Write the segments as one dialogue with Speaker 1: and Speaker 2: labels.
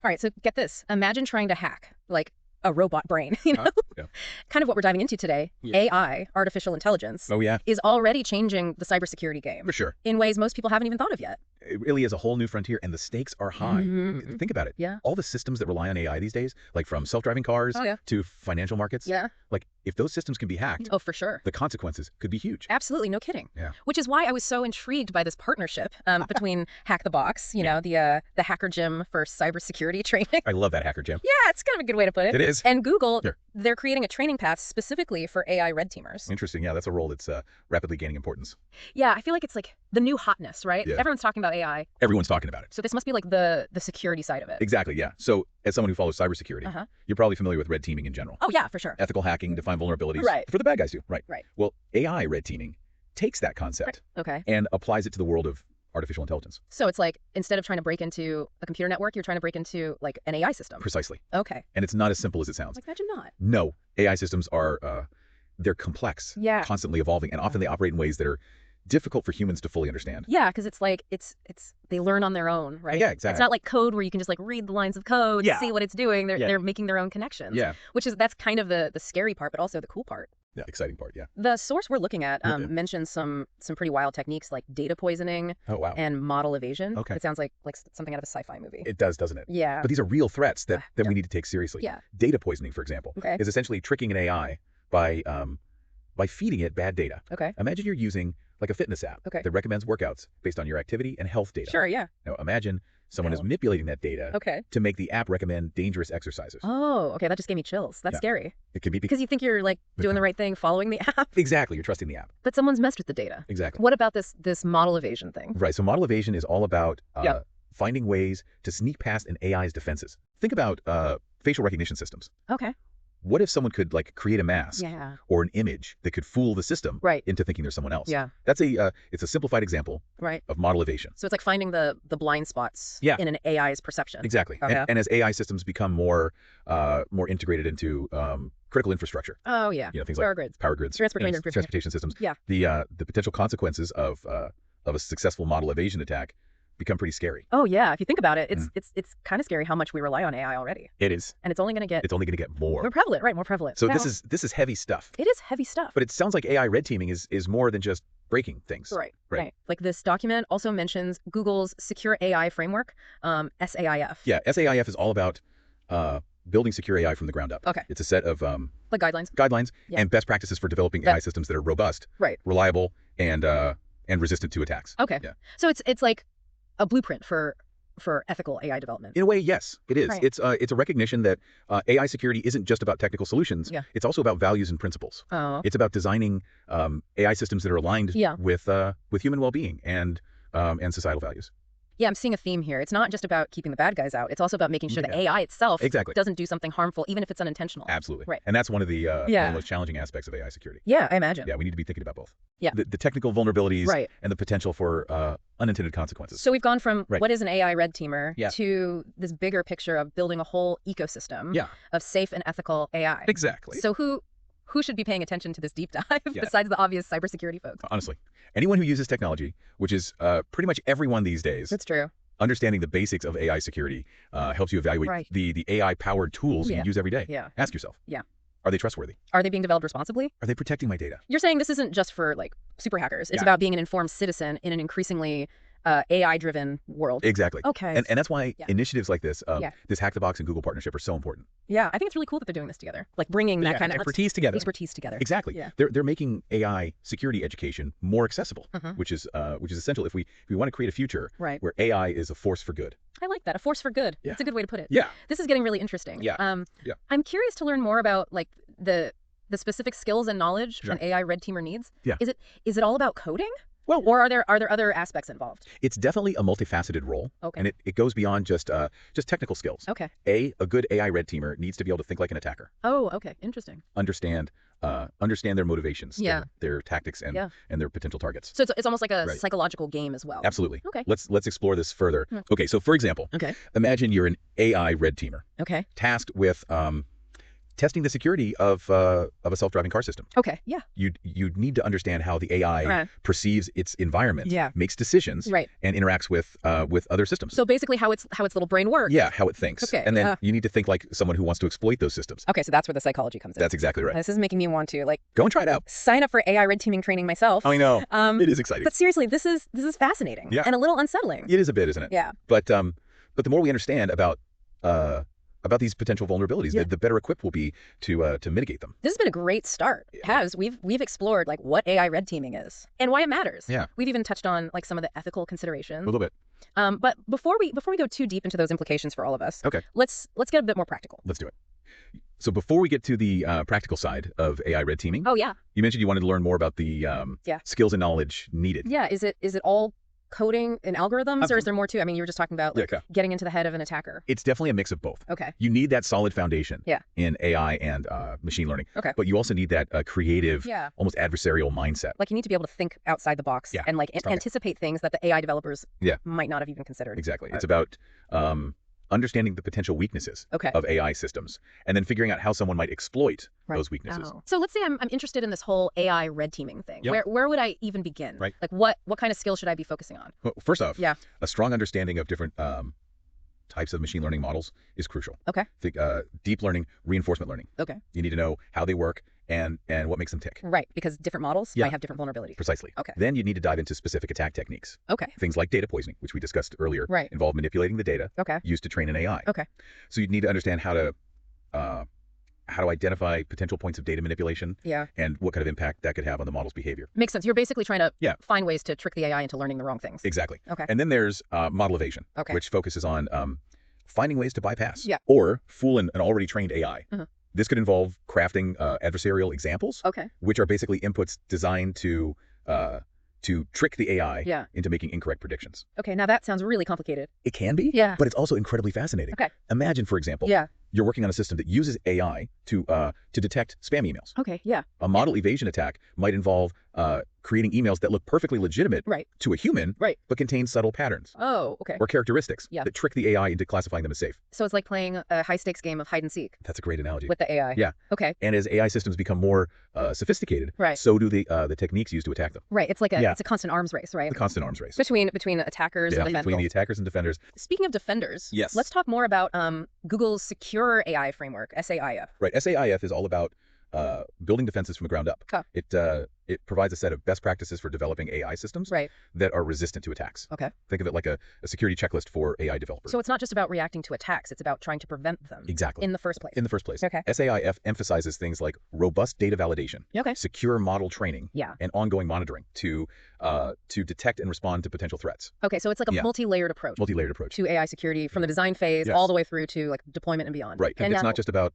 Speaker 1: All right, so get this. Imagine trying to hack like a robot brain,
Speaker 2: Yeah.
Speaker 1: kind of what we're diving into today.
Speaker 2: Yeah.
Speaker 1: AI, artificial intelligence,
Speaker 2: Oh, yeah,
Speaker 1: is already changing the cybersecurity game
Speaker 2: for sure.
Speaker 1: in ways most people haven't even thought of yet.
Speaker 2: It really is a whole new frontier, and the stakes are high.
Speaker 1: Mhm.
Speaker 2: Think about it.
Speaker 1: Yeah.
Speaker 2: All the systems that rely on AI these days, like from self-driving cars
Speaker 1: Oh, yeah.
Speaker 2: to financial markets,
Speaker 1: Yeah.
Speaker 2: like if those systems can be hacked,
Speaker 1: Oh, for sure.
Speaker 2: the consequences could be huge.
Speaker 1: Absolutely, no kidding.
Speaker 2: Yeah.
Speaker 1: Which is why I was so intrigued by this partnership between Hack the Box, the hacker gym for cybersecurity training.
Speaker 2: I love that hacker gym.
Speaker 1: Yeah, it's kind of a good way to put it.
Speaker 2: It is.
Speaker 1: And Google,
Speaker 2: Sure.
Speaker 1: they're creating a training path specifically for AI red teamers.
Speaker 2: Interesting. Yeah, that's a role that's rapidly gaining importance.
Speaker 1: Yeah, I feel like it's like the new hotness, right?
Speaker 2: Yeah.
Speaker 1: Everyone's talking about AI.
Speaker 2: Everyone's talking about it.
Speaker 1: So this must be like the security side of it.
Speaker 2: Exactly, yeah. So as someone who follows cybersecurity,
Speaker 1: Uh-huh.
Speaker 2: you're probably familiar with red teaming in general.
Speaker 1: Oh, yeah, for sure.
Speaker 2: Ethical hacking to find vulnerabilities
Speaker 1: Right.
Speaker 2: for the bad guys do. Right.
Speaker 1: Right.
Speaker 2: Well, AI red teaming takes that concept
Speaker 1: Okay.
Speaker 2: and applies it to the world of artificial intelligence.
Speaker 1: So it's like instead of trying to break into a computer network, you're trying to break into like an AI system.
Speaker 2: Precisely.
Speaker 1: Okay.
Speaker 2: And it's not as simple as it sounds.
Speaker 1: Like, imagine not.
Speaker 2: No, AI systems are they're complex,
Speaker 1: Yeah.
Speaker 2: constantly evolving, and often they operate in ways that are difficult for humans to fully understand.
Speaker 1: Yeah, because it's like they learn on their own, right?
Speaker 2: Yeah, exactly.
Speaker 1: It's not like code where you can just like read the lines of code,
Speaker 2: Yeah.
Speaker 1: see what it's doing.
Speaker 2: Yeah.
Speaker 1: They're making their own connections.
Speaker 2: Yeah.
Speaker 1: That's kind of the scary part, but also the cool part.
Speaker 2: Yeah, exciting part, yeah.
Speaker 1: The source we're looking at
Speaker 2: Yeah.
Speaker 1: mentions some pretty wild techniques like data poisoning
Speaker 2: Oh, wow.
Speaker 1: and model evasion.
Speaker 2: Okay.
Speaker 1: It sounds like something out of a sci-fi movie.
Speaker 2: It does, doesn't it?
Speaker 1: Yeah.
Speaker 2: But these are real threats that
Speaker 1: Yeah.
Speaker 2: we need to take seriously.
Speaker 1: Yeah.
Speaker 2: Data poisoning, for example,
Speaker 1: Okay.
Speaker 2: is essentially tricking an AI by feeding it bad data.
Speaker 1: Okay.
Speaker 2: Imagine you're using like a fitness app
Speaker 1: Okay.
Speaker 2: that recommends workouts based on your activity and health data.
Speaker 1: Sure, yeah.
Speaker 2: Now imagine someone is
Speaker 1: No.
Speaker 2: manipulating that data
Speaker 1: Okay.
Speaker 2: to make the app recommend dangerous exercises.
Speaker 1: Oh, okay. That just gave me chills. That's
Speaker 2: Yeah.
Speaker 1: scary.
Speaker 2: It could be
Speaker 1: Because you think you're like doing the right thing, following the app,
Speaker 2: exactly, you're trusting the app.
Speaker 1: but someone's messed with the data.
Speaker 2: Exactly.
Speaker 1: What about this model evasion thing?
Speaker 2: Right. So model evasion is all about
Speaker 1: Yeah.
Speaker 2: finding ways to sneak past an AI's defenses. Think about facial recognition systems.
Speaker 1: Okay.
Speaker 2: What if someone could like create a mask
Speaker 1: Yeah.
Speaker 2: or an image that could fool the system
Speaker 1: Right.
Speaker 2: into thinking there's someone else?
Speaker 1: Yeah.
Speaker 2: That's it's a simplified example
Speaker 1: Right.
Speaker 2: of model evasion.
Speaker 1: So it's like finding the blind spots
Speaker 2: Yeah.
Speaker 1: in an AI's perception.
Speaker 2: Exactly.
Speaker 1: Okay.
Speaker 2: And as AI systems become more integrated into critical infrastructure,
Speaker 1: Oh, yeah.
Speaker 2: things
Speaker 1: Power
Speaker 2: like
Speaker 1: grids.
Speaker 2: power grids, transportation systems,
Speaker 1: Yeah.
Speaker 2: the potential consequences of a successful model evasion attack become pretty scary.
Speaker 1: Oh, yeah. If you think about it, it's kind of scary how much we rely on AI already.
Speaker 2: It is.
Speaker 1: And it's only going to get
Speaker 2: It's only going to get more.
Speaker 1: more prevalent, right? More prevalent.
Speaker 2: So
Speaker 1: Yeah.
Speaker 2: this is heavy stuff.
Speaker 1: It is heavy stuff.
Speaker 2: But it sounds like AI red teaming is more than just breaking things.
Speaker 1: Right. Like this document also mentions Google's secure AI framework, SAIF.
Speaker 2: Yeah, SAIF is all about building secure AI from the ground up.
Speaker 1: Okay.
Speaker 2: It's a set of
Speaker 1: The guidelines.
Speaker 2: guidelines
Speaker 1: Yeah.
Speaker 2: and best practices for developing
Speaker 1: That-
Speaker 2: AI systems that are robust,
Speaker 1: Right.
Speaker 2: reliable, and resistant to attacks.
Speaker 1: Okay.
Speaker 2: Yeah.
Speaker 1: So it's like a blueprint for ethical AI development.
Speaker 2: In a way, yes, it is.
Speaker 1: Right.
Speaker 2: It's a recognition that AI security isn't just about technical solutions.
Speaker 1: Yeah.
Speaker 2: It's also about values and principles.
Speaker 1: Oh.
Speaker 2: It's about designing AI systems that are aligned
Speaker 1: Yeah.
Speaker 2: with human well-being and societal values.
Speaker 1: Yeah, I'm seeing a theme here. It's not just about keeping the bad guys out. It's also about making sure the
Speaker 2: Yeah.
Speaker 1: AI itself
Speaker 2: Exactly.
Speaker 1: doesn't do something harmful, even if it's unintentional.
Speaker 2: Absolutely.
Speaker 1: Right.
Speaker 2: And that's one of the
Speaker 1: Yeah.
Speaker 2: most challenging aspects of AI security.
Speaker 1: Yeah, I imagine.
Speaker 2: Yeah, we need to be thinking about both.
Speaker 1: Yeah.
Speaker 2: The technical vulnerabilities
Speaker 1: Right.
Speaker 2: and the potential for unintended consequences.
Speaker 1: So we've gone from
Speaker 2: Right.
Speaker 1: what is an AI red teamer
Speaker 2: Yeah.
Speaker 1: to this bigger picture of building a whole ecosystem
Speaker 2: Yeah.
Speaker 1: of safe and ethical AI.
Speaker 2: Exactly.
Speaker 1: So who should be paying attention to this deep dive
Speaker 2: Yeah.
Speaker 1: besides the obvious cybersecurity folks?
Speaker 2: Honestly, anyone who uses technology, which is pretty much everyone these days,
Speaker 1: That's true.
Speaker 2: understanding the basics of AI security helps you evaluate
Speaker 1: Right.
Speaker 2: the AI-powered tools
Speaker 1: Yeah.
Speaker 2: you use every day.
Speaker 1: Yeah.
Speaker 2: Ask yourself,
Speaker 1: Yeah.
Speaker 2: are they trustworthy?
Speaker 1: Are they being developed responsibly?
Speaker 2: Are they protecting my data?
Speaker 1: You're saying this isn't just for like super hackers. It's
Speaker 2: Yeah.
Speaker 1: about being an informed citizen in an increasingly AI-driven world.
Speaker 2: Exactly.
Speaker 1: Okay.
Speaker 2: And that's why
Speaker 1: Yeah.
Speaker 2: initiatives like this,
Speaker 1: Yeah.
Speaker 2: this Hack the Box and Google partnership are so important.
Speaker 1: Yeah, I think it's really cool that they're doing this together. Like bringing that
Speaker 2: Yeah,
Speaker 1: kind of
Speaker 2: expertise together.
Speaker 1: expertise together.
Speaker 2: Exactly.
Speaker 1: Yeah.
Speaker 2: They're making AI security education more accessible,
Speaker 1: Mhm.
Speaker 2: which is essential if we want to create a future
Speaker 1: Right.
Speaker 2: where AI is a force for good.
Speaker 1: I like that. A force for good.
Speaker 2: Yeah.
Speaker 1: That's a good way to put it.
Speaker 2: Yeah.
Speaker 1: This is getting really interesting.
Speaker 2: Yeah. Yeah.
Speaker 1: I'm curious to learn more about like the specific skills and knowledge
Speaker 2: Sure.
Speaker 1: an AI red teamer needs.
Speaker 2: Yeah.
Speaker 1: Is it all about coding?
Speaker 2: Well,
Speaker 1: Or are there other aspects involved?
Speaker 2: it's definitely a multifaceted role,
Speaker 1: Okay.
Speaker 2: and it goes beyond just technical skills.
Speaker 1: Okay.
Speaker 2: A good AI red teamer needs to be able to think like an attacker,
Speaker 1: Oh, okay. Interesting.
Speaker 2: understand their motivations,
Speaker 1: Yeah.
Speaker 2: their tactics, and
Speaker 1: Yeah.
Speaker 2: and their potential targets.
Speaker 1: So it's almost like a
Speaker 2: Right.
Speaker 1: psychological game as well.
Speaker 2: Absolutely.
Speaker 1: Okay.
Speaker 2: Let's explore this further.
Speaker 1: Hmm.
Speaker 2: Okay, so for example,
Speaker 1: Okay.
Speaker 2: imagine you're an AI red teamer
Speaker 1: Okay.
Speaker 2: tasked with testing the security of a self-driving car system.
Speaker 1: Okay. Yeah.
Speaker 2: You'd need to understand how the AI perceives its environment,
Speaker 1: Yeah.
Speaker 2: makes decisions, and interacts with other systems.
Speaker 1: So basically, how its little brain works.
Speaker 2: Yeah, how it thinks.
Speaker 1: Okay.
Speaker 2: And then you need to think like someone who wants to exploit those systems.
Speaker 1: Okay, so that's where the psychology comes in.
Speaker 2: That's exactly right.
Speaker 1: This is making me want to
Speaker 2: go and try it out.
Speaker 1: Sign up for AI red teaming training myself.
Speaker 2: I know. It is exciting.
Speaker 1: But seriously, this is fascinating.
Speaker 2: Yeah.
Speaker 1: And a little unsettling.
Speaker 2: It is a bit, isn't it?
Speaker 1: Yeah.
Speaker 2: But the more we understand about these potential vulnerabilities, the better equipped we'll be to mitigate them.
Speaker 1: This has been a great start. It has. We've explored like what AI red teaming is and why it matters.
Speaker 2: Yeah.
Speaker 1: We've even touched on like some of the ethical considerations.
Speaker 2: A little bit.
Speaker 1: But before we go too deep into those implications for all of us,
Speaker 2: okay,
Speaker 1: let's get a bit more practical.
Speaker 2: Let's do it. So before we get to the practical side of AI red teaming,
Speaker 1: oh yeah,
Speaker 2: you mentioned you wanted to learn more about the skills and knowledge needed.
Speaker 1: Yeah. Is it all coding and algorithms, or is there more to? I mean, you were just talking about like getting into the head of an attacker.
Speaker 2: It's definitely a mix of both.
Speaker 1: Okay.
Speaker 2: You need that solid foundation in AI and machine learning.
Speaker 1: Okay.
Speaker 2: But you also need that creative, almost adversarial mindset.
Speaker 1: Like you need to be able to think outside the box and like anticipate things that the AI developers might not have even considered.
Speaker 2: Exactly. It's about understanding the potential weaknesses of AI systems, and then figuring out how someone might exploit those weaknesses.
Speaker 1: So let's say I'm interested in this whole AI red teaming thing. Where would I even begin?
Speaker 2: Right.
Speaker 1: Like what kind of skills should I be focusing on?
Speaker 2: Well, first off, a strong understanding of different types of machine learning models is crucial.
Speaker 1: Okay.
Speaker 2: Think deep learning, reinforcement learning.
Speaker 1: Okay.
Speaker 2: You need to know how they work and what makes them tick.
Speaker 1: Right, because different models might have different vulnerabilities.
Speaker 2: Precisely.
Speaker 1: Okay.
Speaker 2: Then you need to dive into specific attack techniques.
Speaker 1: Okay.
Speaker 2: Things like data poisoning, which we discussed earlier, involve manipulating the data used to train an AI.
Speaker 1: Okay.
Speaker 2: So you need to understand how to identify potential points of data manipulation and what kind of impact that could have on the model's behavior.
Speaker 1: Makes sense. You're basically trying to find ways to trick the AI into learning the wrong things.
Speaker 2: Exactly.
Speaker 1: Okay.
Speaker 2: And then there's model evasion, which focuses on finding ways to bypass or fool an already trained AI. This could involve crafting adversarial examples, which are basically inputs designed to trick the AI into making incorrect predictions.
Speaker 1: Okay, now that sounds really complicated.
Speaker 2: It can be, but it's also incredibly fascinating.
Speaker 1: Okay.
Speaker 2: Imagine, for example, you're working on a system that uses AI to detect spam emails.
Speaker 1: Okay, yeah.
Speaker 2: A model evasion attack might involve creating emails that look perfectly legitimate to a human, but contain subtle patterns.
Speaker 1: Oh, okay.
Speaker 2: Or characteristics that trick the AI into classifying them as safe.
Speaker 1: So it's like playing a high-stakes game of hide and seek.
Speaker 2: That's a great analogy.
Speaker 1: With the AI.
Speaker 2: Yeah.
Speaker 1: Okay.
Speaker 2: And as AI systems become more sophisticated, so do the techniques used to attack them.
Speaker 1: Right. It's like it's a constant arms race, right?
Speaker 2: The constant arms race.
Speaker 1: Between attackers and defenders.
Speaker 2: Between the attackers and defenders.
Speaker 1: Speaking of defenders, let's talk more about Google's secure AI framework, SAIF.
Speaker 2: Right. SAIF is all about building defenses from the ground up. It provides a set of best practices for developing AI systems that are resistant to attacks.
Speaker 1: Okay.
Speaker 2: Think of it like a security checklist for AI developers.
Speaker 1: So it's not just about reacting to attacks, it's about trying to prevent them.
Speaker 2: Exactly.
Speaker 1: In the first place.
Speaker 2: In the first place.
Speaker 1: Okay.
Speaker 2: SAIF emphasizes things like robust data validation, secure model training, and ongoing monitoring to detect and respond to potential threats.
Speaker 1: Okay, so it's like a multi-layered approach.
Speaker 2: Multi-layered approach.
Speaker 1: To AI security from the design phase all the way through to like deployment and beyond.
Speaker 2: Right. And it's not just about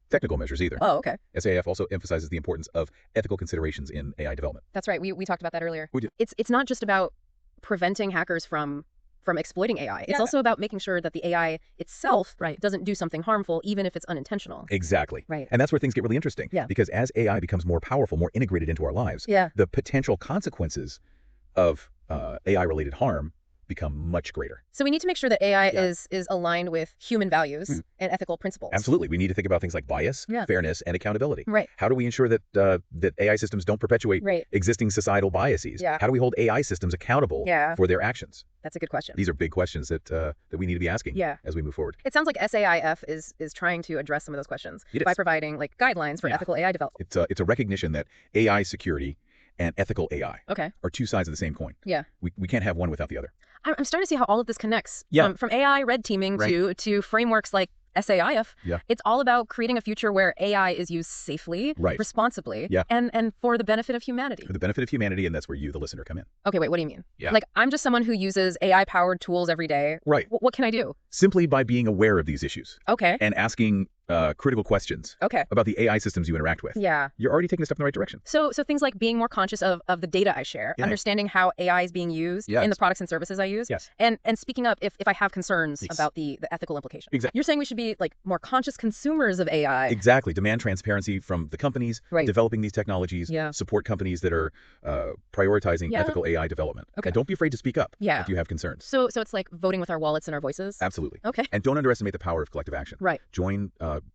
Speaker 2: technical measures either.
Speaker 1: Oh, okay.
Speaker 2: SAIF also emphasizes the importance of ethical considerations in AI development.
Speaker 1: That's right. We talked about that earlier.
Speaker 2: We did.
Speaker 1: It's not just about preventing hackers from exploiting AI. It's also about making sure that the AI itself doesn't do something harmful, even if it's unintentional.
Speaker 2: Exactly.
Speaker 1: Right.
Speaker 2: And that's where things get really interesting.
Speaker 1: Yeah.
Speaker 2: Because as AI becomes more powerful, more integrated into our lives, the potential consequences of AI-related harm become much greater.
Speaker 1: So we need to make sure that AI is aligned with human values and ethical principles.
Speaker 2: Absolutely. We need to think about things like bias, fairness, and accountability.
Speaker 1: Right.
Speaker 2: How do we ensure that that AI systems don't perpetuate existing societal biases?
Speaker 1: Yeah.
Speaker 2: How do we hold AI systems accountable for their actions?
Speaker 1: That's a good question.
Speaker 2: These are big questions that we need to be asking as we move forward.
Speaker 1: It sounds like SAIF is trying to address some of those questions by providing like guidelines for ethical AI development.
Speaker 2: It's a recognition that AI security and ethical AI are two sides of the same coin.
Speaker 1: Yeah.
Speaker 2: We can't have one without the other.
Speaker 1: I'm starting to see how all of this connects.
Speaker 2: Yeah.
Speaker 1: From AI red teaming to frameworks like SAIF.
Speaker 2: Yeah.
Speaker 1: It's all about creating a future where AI is used safely, responsibly, and for the benefit of humanity.
Speaker 2: For the benefit of humanity, and that's where you, the listener, come in.
Speaker 1: Okay, wait, what do you mean?
Speaker 2: Yeah.
Speaker 1: Like, I'm just someone who uses AI-powered tools every day.
Speaker 2: Right.
Speaker 1: What can I do?
Speaker 2: Simply by being aware of these issues.
Speaker 1: Okay.
Speaker 2: And asking critical questions about the AI systems you interact with.
Speaker 1: Yeah.
Speaker 2: You're already taking a step in the right direction.
Speaker 1: So things like being more conscious of the data I share, understanding how AI is being used in the products and services I use, and speaking up if I have concerns about the ethical implications.
Speaker 2: Exactly.
Speaker 1: You're saying we should be like more conscious consumers of AI.
Speaker 2: Exactly. Demand transparency from the companies developing these technologies. Support companies that are prioritizing ethical AI development.
Speaker 1: Okay.
Speaker 2: And don't be afraid to speak up if you have concerns.
Speaker 1: So it's like voting with our wallets and our voices?
Speaker 2: Absolutely.
Speaker 1: Okay.
Speaker 2: And don't underestimate the power of collective action.
Speaker 1: Right.
Speaker 2: Join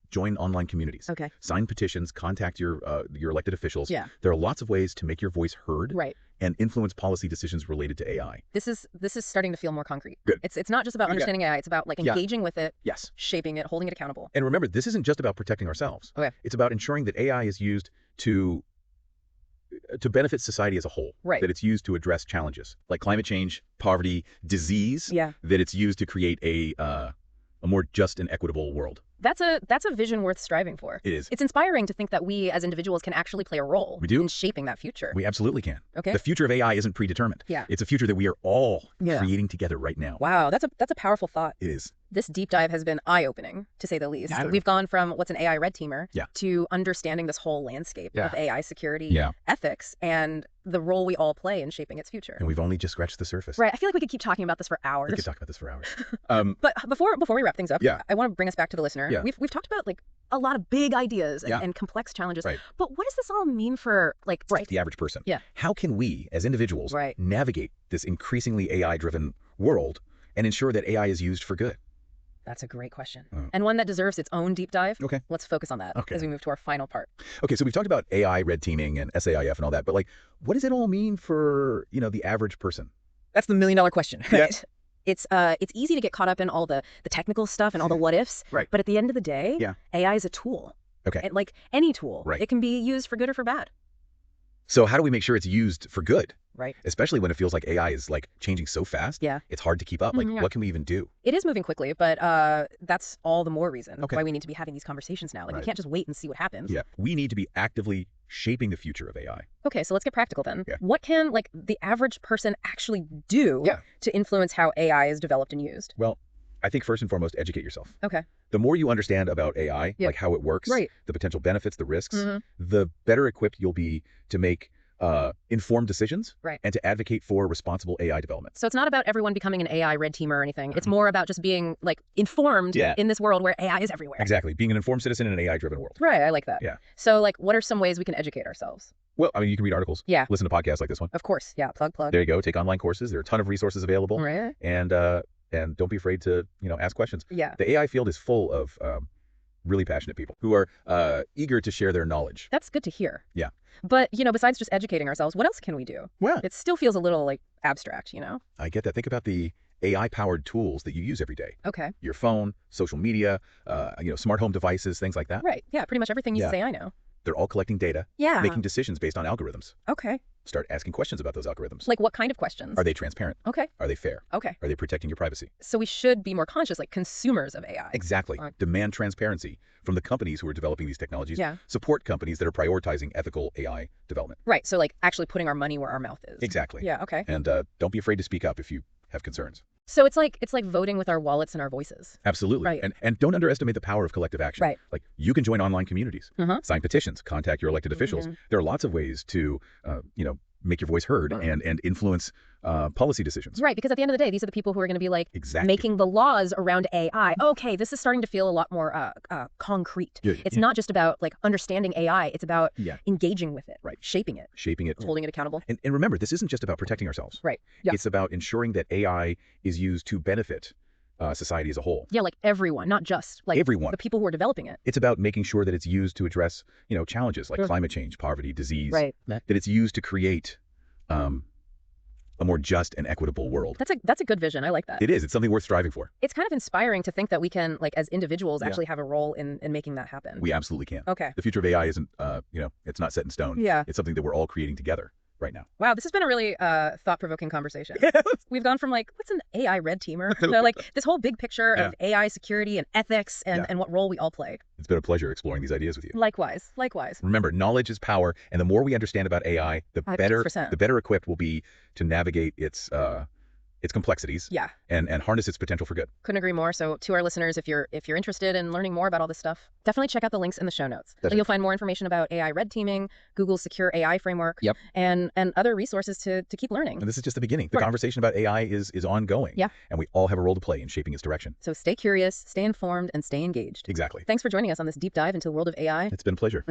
Speaker 2: join online communities.
Speaker 1: Okay.
Speaker 2: Sign petitions, contact your elected officials.
Speaker 1: Yeah.
Speaker 2: There are lots of ways to make your voice heard.
Speaker 1: Right.
Speaker 2: And influence policy decisions related to AI.
Speaker 1: This is starting to feel more concrete.
Speaker 2: Good.
Speaker 1: It's not just about understanding AI. It's about like engaging with it.
Speaker 2: Yes.
Speaker 1: Shaping it, holding it accountable.
Speaker 2: And remember, this isn't just about protecting ourselves.
Speaker 1: Okay.
Speaker 2: It's about ensuring that AI is used to benefit society as a whole.
Speaker 1: Right.
Speaker 2: That it's used to address challenges like climate change, poverty, disease.
Speaker 1: Yeah.
Speaker 2: That it's used to create a more just and equitable world.
Speaker 1: That's a vision worth striving for.
Speaker 2: It is.
Speaker 1: It's inspiring to think that we as individuals can actually play a role in shaping that future.
Speaker 2: We absolutely can.
Speaker 1: Okay.
Speaker 2: The future of AI isn't predetermined.
Speaker 1: Yeah.
Speaker 2: It's a future that we are all creating together right now.
Speaker 1: Wow, that's a powerful thought.
Speaker 2: It is.
Speaker 1: This deep dive has been eye-opening, to say the least. We've gone from what's an AI red teamer to understanding this whole landscape of AI security, ethics, and the role we all play in shaping its future.
Speaker 2: And we've only just scratched the surface.
Speaker 1: Right. I feel like we could keep talking about this for hours.
Speaker 2: We could talk about this for hours.
Speaker 1: But before we wrap things up, I want to bring us back to the listener.
Speaker 2: Yeah.
Speaker 1: We've talked about like a lot of big ideas and complex challenges.
Speaker 2: Right.
Speaker 1: But what does this all mean for like
Speaker 2: the average person?
Speaker 1: Yeah.
Speaker 2: How can we as individuals navigate this increasingly AI-driven world and ensure that AI is used for good?
Speaker 1: That's a great question. And one that deserves its own deep dive.
Speaker 2: Okay.
Speaker 1: Let's focus on that as we move to our final part.
Speaker 2: Okay, so we've talked about AI, red teaming, and SAIF and all that, but like, what does it all mean for, the average person?
Speaker 1: That's the million-dollar question, right? Yeah. It's easy to get caught up in all the technical stuff and all the what ifs.
Speaker 2: Right.
Speaker 1: But at the end of the day, AI is a tool.
Speaker 2: Okay.
Speaker 1: And like any tool,
Speaker 2: right.
Speaker 1: It can be used for good or for bad.
Speaker 2: So how do we make sure it's used for good?
Speaker 1: Right.
Speaker 2: Especially when it feels like AI is like changing so fast.
Speaker 1: Yeah.
Speaker 2: It's hard to keep up. Like, what can we even do?
Speaker 1: It is moving quickly, but that's all the more reason why we need to be having these conversations now. Like, we can't just wait and see what happens.
Speaker 2: Yeah. We need to be actively shaping the future of AI.
Speaker 1: Okay, so let's get practical then.
Speaker 2: Yeah.
Speaker 1: What can like the average person actually do to influence how AI is developed and used?
Speaker 2: Well, I think first and foremost, educate yourself.
Speaker 1: Okay.
Speaker 2: The more you understand about AI, like how it works, the potential benefits, the risks, the better equipped you'll be to make informed decisions and to advocate for responsible AI development.
Speaker 1: So it's not about everyone becoming an AI red teamer or anything. It's more about just being like informed in this world where AI is everywhere.
Speaker 2: Exactly. Being an informed citizen in an AI-driven world.
Speaker 1: Right. I like that.
Speaker 2: Yeah.
Speaker 1: So like, what are some ways we can educate ourselves?
Speaker 2: Well, I mean, you can read articles. Yeah. Listen to podcasts like this one.
Speaker 1: Of course. Yeah. Plug.
Speaker 2: There you go. Take online courses. There are a ton of resources available.
Speaker 1: Right.
Speaker 2: And don't be afraid to, ask questions.
Speaker 1: Yeah.
Speaker 2: The AI field is full of really passionate people who are eager to share their knowledge.
Speaker 1: That's good to hear.
Speaker 2: Yeah.
Speaker 1: But, besides just educating ourselves, what else can we do?
Speaker 2: Well,
Speaker 1: it still feels a little like abstract,
Speaker 2: I get that. Think about the AI-powered tools that you use every day.
Speaker 1: Okay.
Speaker 2: Your phone, social media, smart home devices, things like that.
Speaker 1: Right. Yeah. Pretty much everything uses AI now.
Speaker 2: They're all collecting data.
Speaker 1: Yeah.
Speaker 2: Making decisions based on algorithms.
Speaker 1: Okay.
Speaker 2: Start asking questions about those algorithms.
Speaker 1: Like what kind of questions?
Speaker 2: Are they transparent?
Speaker 1: Okay.
Speaker 2: Are they fair?
Speaker 1: Okay.
Speaker 2: Are they protecting your privacy?
Speaker 1: So we should be more conscious, like consumers of AI.
Speaker 2: Exactly. Demand transparency from the companies who are developing these technologies.
Speaker 1: Yeah.
Speaker 2: Support companies that are prioritizing ethical AI development.
Speaker 1: Right. So like actually putting our money where our mouth is.
Speaker 2: Exactly.
Speaker 1: Yeah. Okay.
Speaker 2: And don't be afraid to speak up if you have concerns.
Speaker 1: So it's like voting with our wallets and our voices.
Speaker 2: Absolutely.
Speaker 1: Right.
Speaker 2: And don't underestimate the power of collective action.
Speaker 1: Right.
Speaker 2: Like you can join online communities, sign petitions, contact your elected officials. There are lots of ways to, make your voice heard and influence policy decisions.
Speaker 1: Right. Because at the end of the day, these are the people who are going to be like making the laws around AI. Okay, this is starting to feel a lot more concrete. It's not just about like understanding AI. It's about engaging with it, shaping it, holding it accountable.
Speaker 2: And remember, this isn't just about protecting ourselves.
Speaker 1: Right. Yeah.
Speaker 2: It's about ensuring that AI is used to benefit society as a whole.
Speaker 1: Yeah, like everyone, not just like
Speaker 2: everyone.
Speaker 1: The people who are developing it.
Speaker 2: It's about making sure that it's used to address, challenges like climate change, poverty, disease.
Speaker 1: Right.
Speaker 2: That it's used to create a more just and equitable world.
Speaker 1: That's a good vision. I like that.
Speaker 2: It is. It's something worth striving for.
Speaker 1: It's kind of inspiring to think that we can, like, as individuals, actually have a role in making that happen.
Speaker 2: We absolutely can.
Speaker 1: Okay.
Speaker 2: The future of AI isn't, it's not set in stone.
Speaker 1: Yeah.
Speaker 2: It's something that we're all creating together right now.
Speaker 1: Wow, this has been a really thought-provoking conversation. We've gone from like, what's an AI red teamer? To like this whole big picture of AI security and ethics and what role we all play.
Speaker 2: It's been a pleasure exploring these ideas with you.
Speaker 1: Likewise.
Speaker 2: Remember, knowledge is power, and the more we understand about AI, the better equipped we'll be to navigate its complexities and harness its potential for good.
Speaker 1: Couldn't agree more. So to our listeners, if you're interested in learning more about all this stuff, definitely check out the links in the show notes. You'll find more information about AI red teaming, Google's secure AI framework, and other resources to keep learning.
Speaker 2: And this is just the beginning. The conversation about AI is ongoing.
Speaker 1: Yeah.
Speaker 2: And we all have a role to play in shaping its direction.
Speaker 1: So stay curious, stay informed, and stay engaged.
Speaker 2: Exactly.
Speaker 1: Thanks for joining us on this deep dive into the world of AI.
Speaker 2: It's been a pleasure.